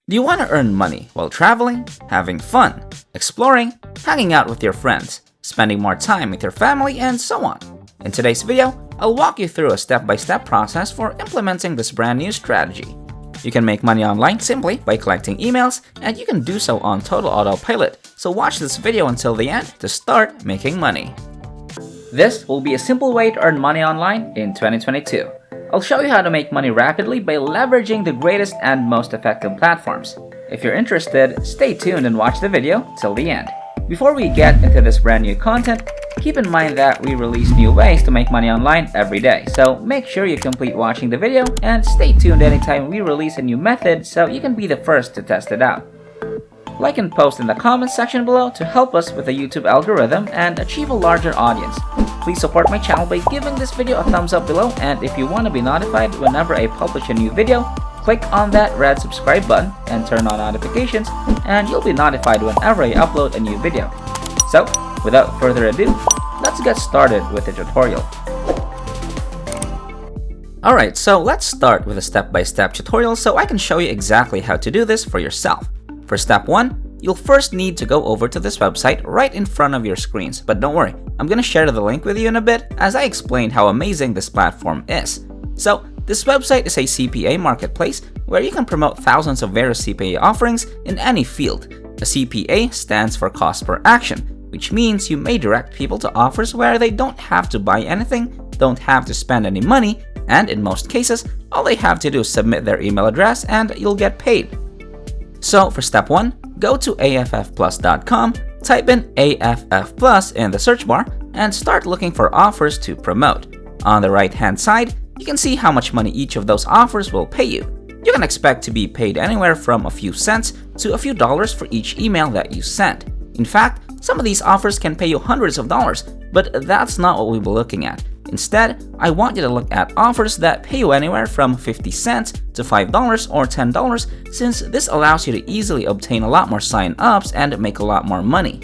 Do you want to earn money while traveling, having fun, exploring, hanging out with your friends, spending more time with your family, and so on? In today's video, I'll walk you through a step-by-step process for implementing this brand new strategy. You can make money online simply by collecting emails, and you can do so on total autopilot, so watch this video until the end to start making money. This will be a simple way to earn money online in 2022. I'll show you how to make money rapidly by leveraging the greatest and most effective platforms. If you're interested, stay tuned and watch the video till the end. Before we get into this brand new content, keep in mind that we release new ways to make money online every day, so make sure you complete watching the video and stay tuned anytime we release a new method so you can be the first to test it out. Like and post in the comments section below to help us with the YouTube algorithm and achieve a larger audience. Please support my channel by giving this video a thumbs up below, and if you want to be notified whenever I publish a new video, click on that red subscribe button and turn on notifications, and you'll be notified whenever I upload a new video. So, without further ado, let's get started with the tutorial. Alright, so let's start with a step-by-step tutorial so I can show you exactly how to do this for yourself. For step 1, you'll first need to go over to this website right in front of your screens, but don't worry, I'm gonna share the link with you in a bit as I explain how amazing this platform is. So, this website is a Cpa Marketplace where you can promote thousands of various CPA offerings in any field. A CPA stands for cost per action, which means you may direct people to offers where they don't have to buy anything, don't have to spend any money, and in most cases, all they have to do is submit their email address and you'll get paid. So for step 1, go to affplus.com, type in AFF Plus in the search bar, and start looking for offers to promote. On the right hand side, you can see how much money each of those offers will pay you. You can expect to be paid anywhere from a few cents to a few dollars for each email that you send. In fact, some of these offers can pay you hundreds of dollars, but that's not what we'll be looking at. Instead, I want you to look at offers that pay you anywhere from 50 cents to $5 or $10, since this allows you to easily obtain a lot more sign-ups and make a lot more money.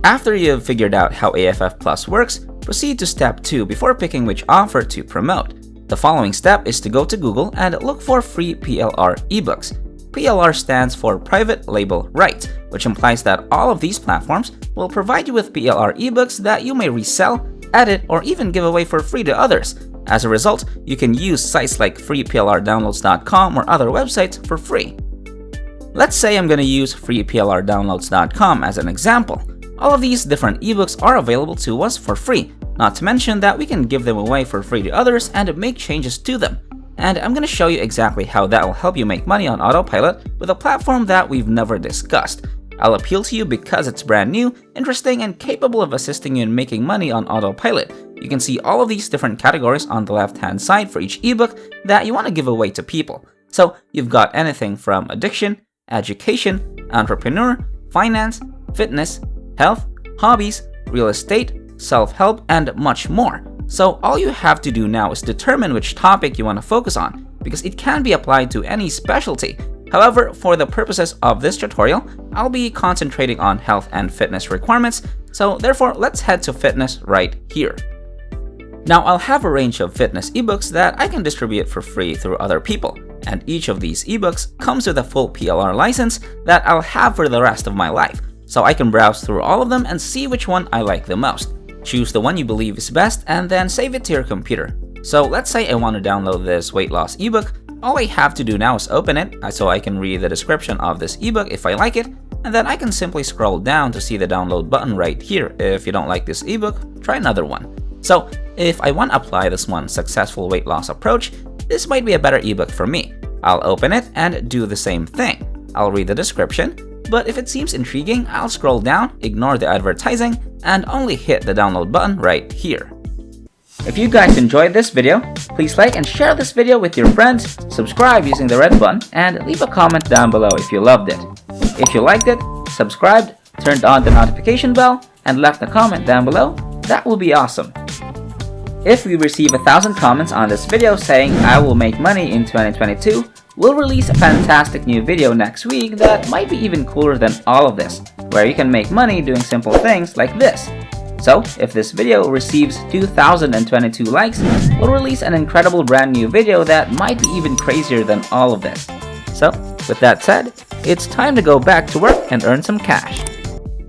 After you've figured out how AFF Plus works, proceed to step 2 before picking which offer to promote. The following step is to go to Google and look for free PLR ebooks. PLR stands for Private Label Rights, which implies that all of these platforms will provide you with PLR ebooks that you may resell, edit, or even give away for free to others. As a result, you can use sites like freeplrdownloads.com or other websites for free. Let's say I'm going to use freeplrdownloads.com as an example. All of these different ebooks are available to us for free, not to mention that we can give them away for free to others and make changes to them. And I'm going to show you exactly how that will help you make money on autopilot with a platform that we've never discussed. I'll appeal to you because it's brand new, interesting, and capable of assisting you in making money on autopilot. You can see all of these different categories on the left-hand side for each ebook that you want to give away to people. So you've got anything from addiction, education, entrepreneur, finance, fitness, health, hobbies, real estate, self-help, and much more. So all you have to do now is determine which topic you want to focus on, because it can be applied to any specialty. However, for the purposes of this tutorial, I'll be concentrating on health and fitness requirements, so therefore let's head to fitness right here. Now I'll have a range of fitness ebooks that I can distribute for free through other people, and each of these ebooks comes with a full PLR license that I'll have for the rest of my life, so I can browse through all of them and see which one I like the most. Choose the one you believe is best and then save it to your computer. So let's say I want to download this weight loss ebook. All I have to do now is open it so I can read the description of this ebook if I like it, and then I can simply scroll down to see the download button right here. If you don't like this ebook, try another one. So if I want to apply this one successful weight loss approach, this might be a better ebook for me. I'll open it and do the same thing. I'll read the description, but if it seems intriguing, I'll scroll down, ignore the advertising, and only hit the download button right here. If you guys enjoyed this video, please like and share this video with your friends, subscribe using the red button, and leave a comment down below if you loved it. If you liked it, subscribed, turned on the notification bell, and left a comment down below, that will be awesome. If we receive 1,000 comments on this video saying I will make money in 2022, we'll release a fantastic new video next week that might be even cooler than all of this, where you can make money doing simple things like this. So, if this video receives 2,022 likes, we'll release an incredible brand new video that might be even crazier than all of this. So, With that said, it's time to go back to work and earn some cash.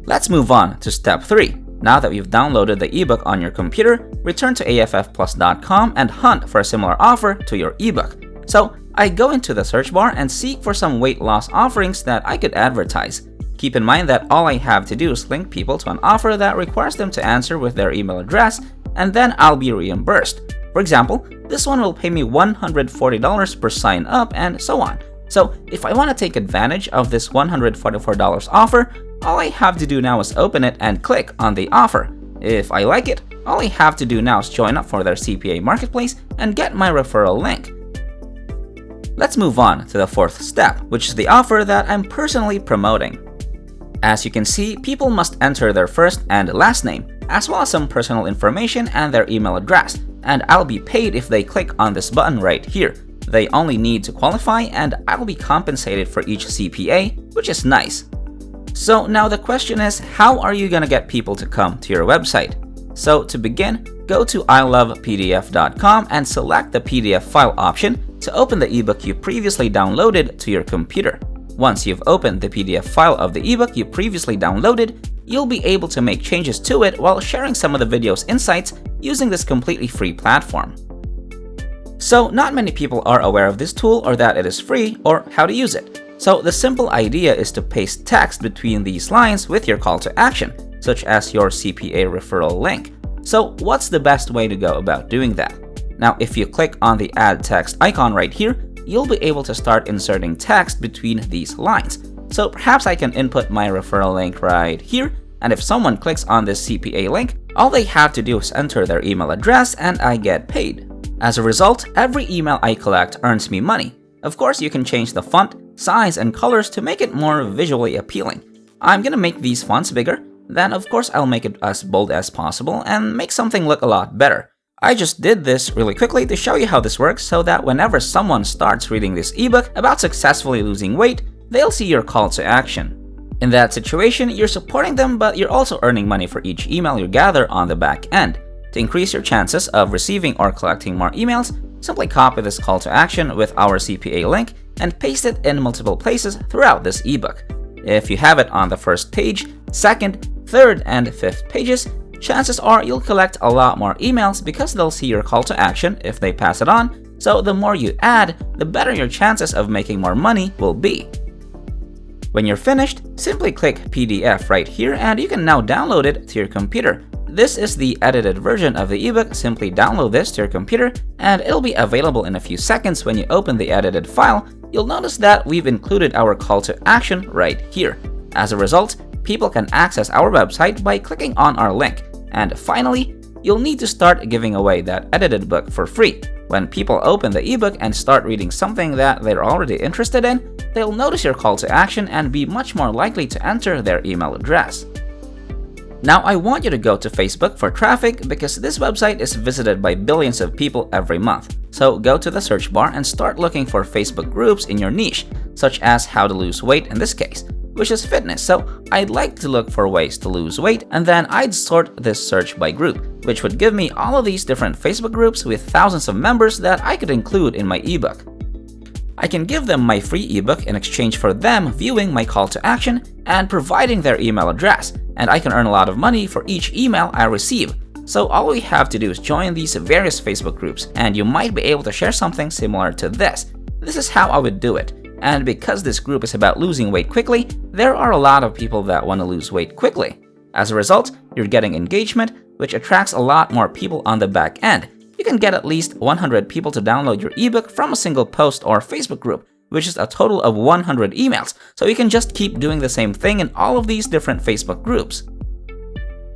Let's move on to step 3. Now that you've downloaded the ebook on your computer, return to affplus.com and hunt for a similar offer to your ebook. So I go into the search bar and seek for some weight loss offerings that I could advertise. Keep in mind that all I have to do is link people to an offer that requires them to answer with their email address, and then I'll be reimbursed. For example, this one will pay me $140 per sign up, and so on. So if I want to take advantage of this $144 offer, all I have to do now is open it and click on the offer. If I like it, all I have to do now is join up for their Cpa Marketplace and get my referral link. Let's move on to the 4th step, which is the offer that I'm personally promoting. As you can see, people must enter their first and last name, as well as some personal information and their email address, and I'll be paid if they click on this button right here. They only need to qualify, and I'll be compensated for each CPA, which is nice. So now the question is, how are you gonna get people to come to your website? So to begin, go to ilovepdf.com and select the PDF file option to open the ebook you previously downloaded to your computer. Once you've opened the PDF file of the ebook you previously downloaded, you'll be able to make changes to it while sharing some of the video's insights using this completely free platform. So not many people are aware of this tool, or that it is free, or how to use it. So the simple idea is to paste text between these lines with your call to action, such as your CPA referral link. So what's the best way to go about doing that? Now, if you click on the add text icon right here, you'll be able to start inserting text between these lines. So perhaps I can input my referral link right here, and if someone clicks on this CPA link, all they have to do is enter their email address and I get paid. As a result, every email I collect earns me money. Of course, you can change the font, size, and colors to make it more visually appealing. I'm gonna make these fonts bigger, then of course I'll make it as bold as possible and make something look a lot better. I just did this really quickly to show you how this works so that whenever someone starts reading this ebook about successfully losing weight, they'll see your call to action. In that situation, you're supporting them, but you're also earning money for each email you gather on the back end. To increase your chances of receiving or collecting more emails, simply copy this call to action with our CPA link and paste it in multiple places throughout this ebook. If you have it on the first page, second, third, and fifth pages, chances are you'll collect a lot more emails because they'll see your call to action if they pass it on, so the more you add, the better your chances of making more money will be. When you're finished, simply click PDF right here and you can now download it to your computer. This is the edited version of the ebook. Simply download this to your computer and it'll be available in a few seconds. When you open the edited file, you'll notice that we've included our call to action right here. As a result, people can access our website by clicking on our link. And finally, you'll need to start giving away that edited book for free. When people open the ebook and start reading something that they're already interested in, they'll notice your call to action and be much more likely to enter their email address. Now, I want you to go to Facebook for traffic because this website is visited by billions of people every month. So go to the search bar and start looking for Facebook groups in your niche, such as how to lose weight in this case, which is fitness. So I'd like to look for ways to lose weight, and then I'd sort this search by group, which would give me all of these different Facebook groups with thousands of members that I could include in my ebook. I can give them my free ebook in exchange for them viewing my call to action and providing their email address, and I can earn a lot of money for each email I receive. So all we have to do is join these various Facebook groups, and you might be able to share something similar to this. This is how I would do it. And because this group is about losing weight quickly, there are a lot of people that want to lose weight quickly. As a result, you're getting engagement, which attracts a lot more people on the back end. You can get at least 100 people to download your ebook from a single post or Facebook group, which is a total of 100 emails, so you can just keep doing the same thing in all of these different Facebook groups.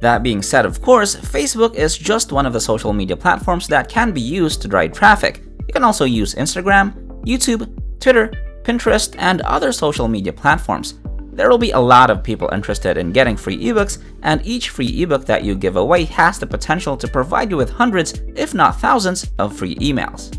That being said, of course, Facebook is just one of the social media platforms that can be used to drive traffic. You can also use Instagram, YouTube, Twitter, Pinterest, and other social media platforms. There will be a lot of people interested in getting free ebooks, and each free ebook that you give away has the potential to provide you with hundreds, if not thousands, of free emails.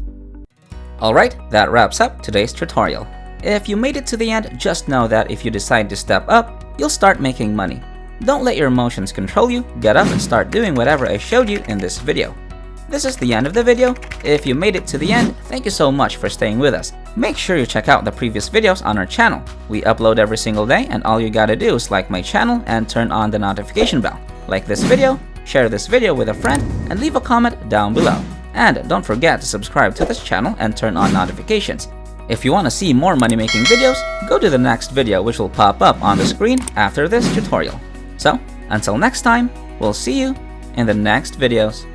Alright, that wraps up today's tutorial. If you made it to the end, just know that if you decide to step up, you'll start making money. Don't let your emotions control you, get up and start doing whatever I showed you in this video. This is the end of the video. If you made it to the end, thank you so much for staying with us. Make sure you check out the previous videos on our channel. We upload every single day, and all you gotta do is like my channel and turn on the notification bell. Like this video, share this video with a friend, and leave a comment down below. And don't forget to subscribe to this channel and turn on notifications. If you want to see more money-making videos, go to the next video which will pop up on the screen after this tutorial. So, until next time, we'll see you in the next videos.